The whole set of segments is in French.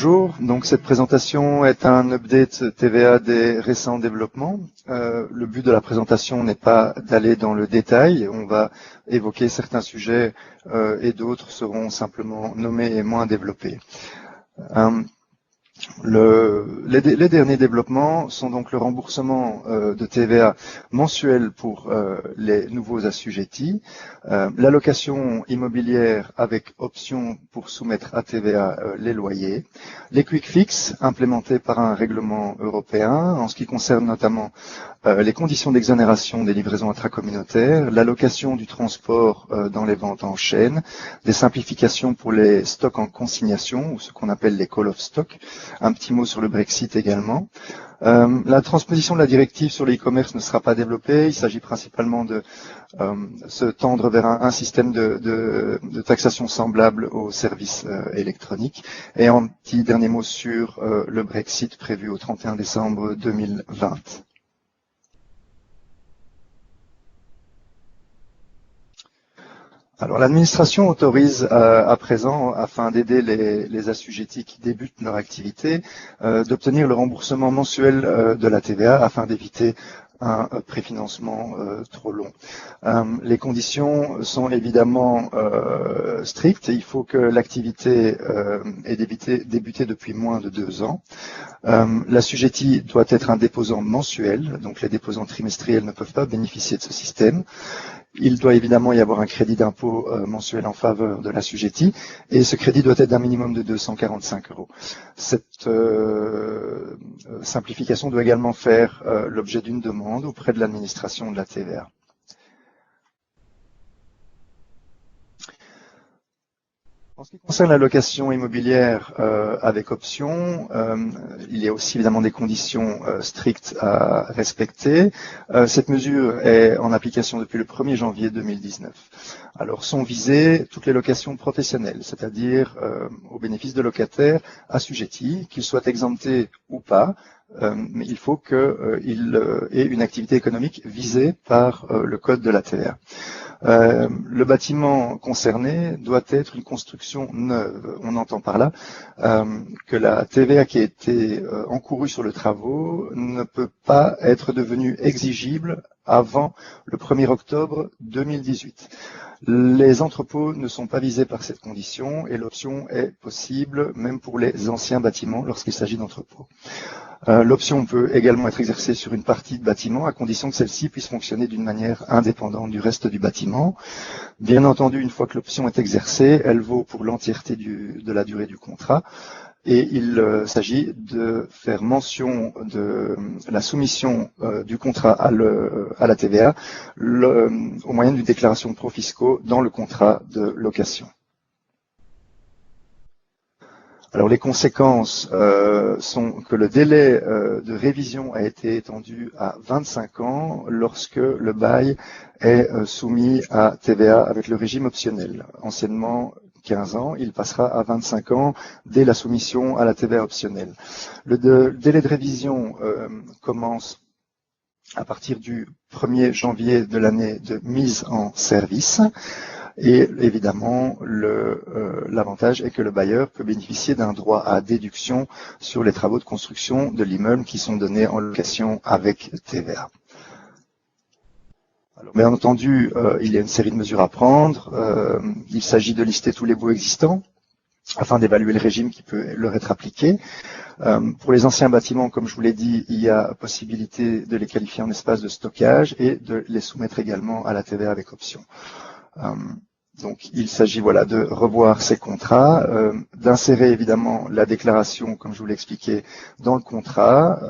Bonjour, donc cette présentation est un update TVA des récents développements. Le but de la présentation n'est pas d'aller dans le détail, on va évoquer certains sujets et d'autres seront simplement nommés et moins développés. Les derniers développements sont donc le remboursement de TVA mensuel pour les nouveaux assujettis, l'allocation immobilière avec option pour soumettre à TVA les loyers, les quick fix implémentés par un règlement européen en ce qui concerne notamment les conditions d'exonération des livraisons intracommunautaires, l'allocation du transport dans les ventes en chaîne, des simplifications pour les stocks en consignation ou ce qu'on appelle les call of stock. Un petit mot sur le Brexit également. La transposition de la directive sur l'e-commerce ne sera pas développée. Il s'agit principalement de se tendre vers un système de taxation semblable aux services électroniques. Et un petit dernier mot sur le Brexit prévu au 31 décembre 2020. Alors l'administration autorise à présent, afin d'aider les assujettis qui débutent leur activité, d'obtenir le remboursement mensuel de la TVA afin d'éviter un préfinancement trop long. Les conditions sont évidemment strictes. Il faut que l'activité ait débuté depuis moins de 2 ans. L'assujetti doit être un déposant mensuel, donc les déposants trimestriels ne peuvent pas bénéficier de ce système. Il doit évidemment y avoir un crédit d'impôt mensuel en faveur de l'assujetti et ce crédit doit être d'un minimum de 245 €. Cette simplification doit également faire l'objet d'une demande auprès de l'administration de la TVA. En ce qui concerne la location immobilière avec option, il y a aussi évidemment des conditions strictes à respecter. Cette mesure est en application depuis le 1er janvier 2019. Alors sont visées toutes les locations professionnelles, c'est-à-dire au bénéfice de locataires assujettis, qu'ils soient exemptés ou pas, mais il faut qu'ils aient une activité économique visée par le code de la TVA. Le bâtiment concerné doit être une construction neuve. On entend par là que la TVA qui a été encourue sur les travaux ne peut pas être devenue exigible avant le 1er octobre 2018. Les entrepôts ne sont pas visés par cette condition et l'option est possible même pour les anciens bâtiments lorsqu'il s'agit d'entrepôts. L'option peut également être exercée sur une partie de bâtiment à condition que celle-ci puisse fonctionner d'une manière indépendante du reste du bâtiment. Bien entendu, une fois que l'option est exercée, elle vaut pour l'entièreté de la durée du contrat et il s'agit de faire mention de la soumission du contrat à la TVA au moyen d'une déclaration de profiscaux dans le contrat de location. Alors les conséquences sont que le délai de révision a été étendu à 25 ans lorsque le bail est soumis à TVA avec le régime optionnel. Anciennement 15 ans, il passera à 25 ans dès la soumission à la TVA optionnelle. Le délai de révision commence à partir du 1er janvier de l'année de mise en service. Et évidemment, l'avantage est que le bailleur peut bénéficier d'un droit à déduction sur les travaux de construction de l'immeuble qui sont donnés en location avec TVA. Alors, bien entendu, il y a une série de mesures à prendre. Il s'agit de lister tous les baux existants afin d'évaluer le régime qui peut leur être appliqué. Pour les anciens bâtiments, comme je vous l'ai dit, il y a possibilité de les qualifier en espace de stockage et de les soumettre également à la TVA avec option. Donc il s'agit de revoir ces contrats, d'insérer évidemment la déclaration, comme je vous l'ai expliqué, dans le contrat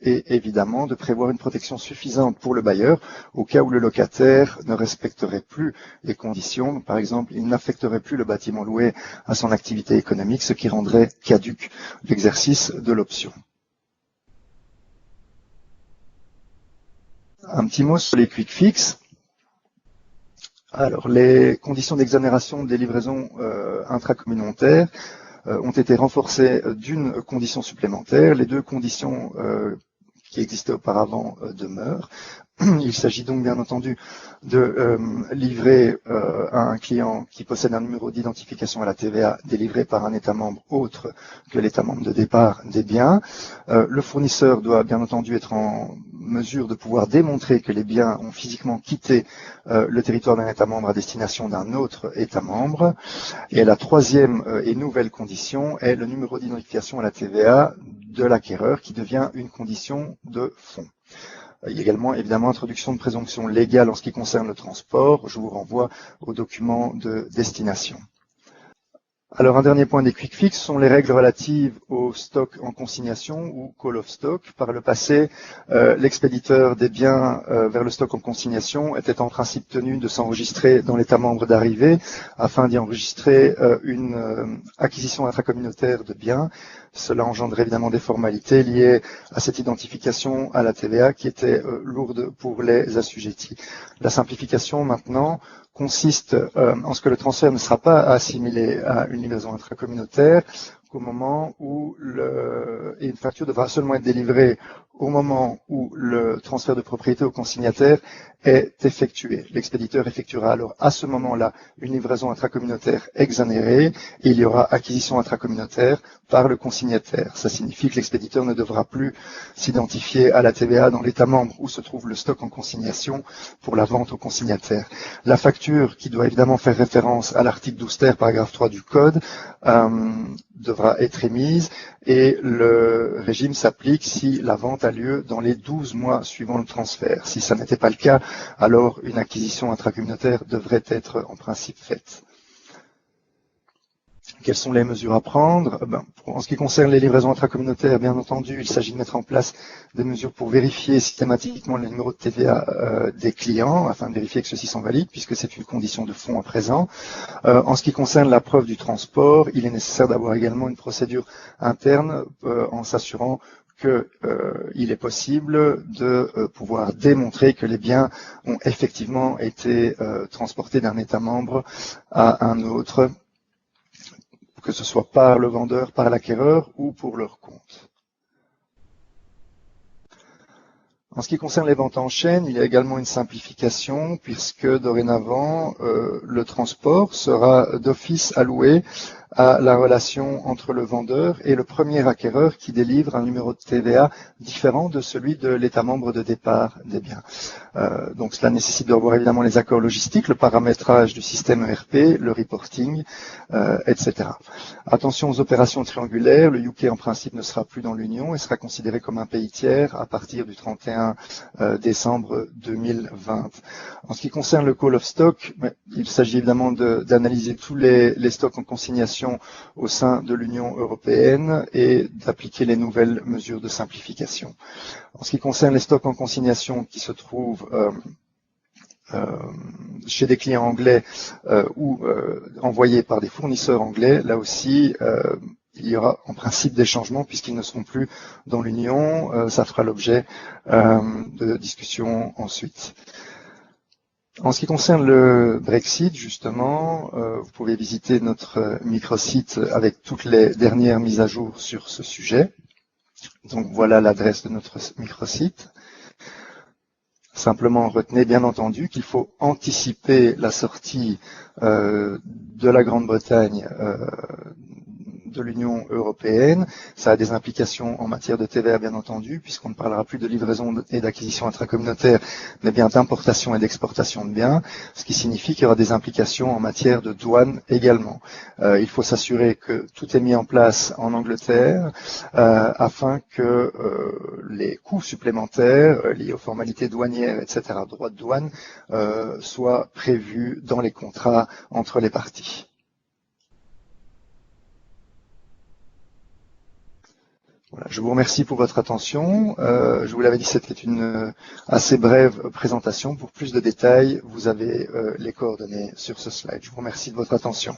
et évidemment de prévoir une protection suffisante pour le bailleur au cas où le locataire ne respecterait plus les conditions. Par exemple, il n'affecterait plus le bâtiment loué à son activité économique, ce qui rendrait caduc l'exercice de l'option. Un petit mot sur les quick fix. Alors, les conditions d'exonération des livraisons intracommunautaires ont été renforcées d'une condition supplémentaire. Les 2 conditions qui existaient auparavant demeurent. Il s'agit donc bien entendu de livrer à un client qui possède un numéro d'identification à la TVA délivré par un État membre autre que l'État membre de départ des biens. Le fournisseur doit bien entendu être en mesure de pouvoir démontrer que les biens ont physiquement quitté le territoire d'un État membre à destination d'un autre État membre. Et la troisième et nouvelle condition est le numéro d'identification à la TVA de l'acquéreur qui devient une condition de fond. Il y a également, évidemment, introduction de présomption légale en ce qui concerne le transport. Je vous renvoie aux documents de destination. Alors, un dernier point des quick fix sont les règles relatives au stock en consignation ou call of stock. Par le passé, l'expéditeur des biens vers le stock en consignation était en principe tenu de s'enregistrer dans l'État membre d'arrivée afin d'y enregistrer une acquisition intracommunautaire de biens. Cela engendrait évidemment des formalités liées à cette identification à la TVA qui étaient lourdes pour les assujettis. La simplification maintenant consiste en ce que le transfert ne sera pas assimilé à une livraison intracommunautaire qu'au moment où et une facture devra seulement être délivrée au moment où le transfert de propriété au consignataire est effectué. L'expéditeur effectuera alors à ce moment-là une livraison intracommunautaire exonérée et il y aura acquisition intracommunautaire par le consignataire. Ça signifie que l'expéditeur ne devra plus s'identifier à la TVA dans l'État membre où se trouve le stock en consignation pour la vente au consignataire. La facture, qui doit évidemment faire référence à l'article 12 ter, paragraphe 3 du Code, devra être émise et le régime s'applique si la vente a lieu dans les 12 mois suivant le transfert. Si ça n'était pas le cas, alors une acquisition intracommunautaire devrait être en principe faite. Quelles sont les mesures à prendre? En ce qui concerne les livraisons intracommunautaires, bien entendu, il s'agit de mettre en place des mesures pour vérifier systématiquement le numéro de TVA des clients, afin de vérifier que ceux-ci sont valides, puisque c'est une condition de fond à présent. En ce qui concerne la preuve du transport, il est nécessaire d'avoir également une procédure interne en s'assurant qu'il est possible de pouvoir démontrer que les biens ont effectivement été transportés d'un État membre à un autre, que ce soit par le vendeur, par l'acquéreur ou pour leur compte. En ce qui concerne les ventes en chaîne, il y a également une simplification puisque dorénavant, le transport sera d'office alloué à la relation entre le vendeur et le premier acquéreur qui délivre un numéro de TVA différent de celui de l'État membre de départ des biens. Donc cela nécessite de revoir évidemment les accords logistiques, le paramétrage du système ERP, le reporting, etc. Attention aux opérations triangulaires, le UK en principe ne sera plus dans l'Union et sera considéré comme un pays tiers à partir du 31 décembre 2020. En ce qui concerne le call of stock, il s'agit évidemment d'analyser tous les stocks en consignation au sein de l'Union européenne et d'appliquer les nouvelles mesures de simplification. En ce qui concerne les stocks en consignation qui se trouvent chez des clients anglais ou envoyés par des fournisseurs anglais, là aussi, il y aura en principe des changements puisqu'ils ne seront plus dans l'Union. Ça fera l'objet de discussions ensuite. En ce qui concerne le Brexit, justement, vous pouvez visiter notre microsite avec toutes les dernières mises à jour sur ce sujet. Donc voilà l'adresse de notre microsite. Simplement, retenez bien entendu qu'il faut anticiper la sortie de la Grande-Bretagne de l'Union européenne. Ça a des implications en matière de TVA, bien entendu, puisqu'on ne parlera plus de livraison et d'acquisition intracommunautaire, mais bien d'importation et d'exportation de biens, ce qui signifie qu'il y aura des implications en matière de douane également. Il faut s'assurer que tout est mis en place en Angleterre afin que les coûts supplémentaires liés aux formalités douanières, etc., droits de douane, soient prévus dans les contrats entre les parties. Voilà, je vous remercie pour votre attention. Je vous l'avais dit, c'était une assez brève présentation. Pour plus de détails, vous avez les coordonnées sur ce slide. Je vous remercie de votre attention.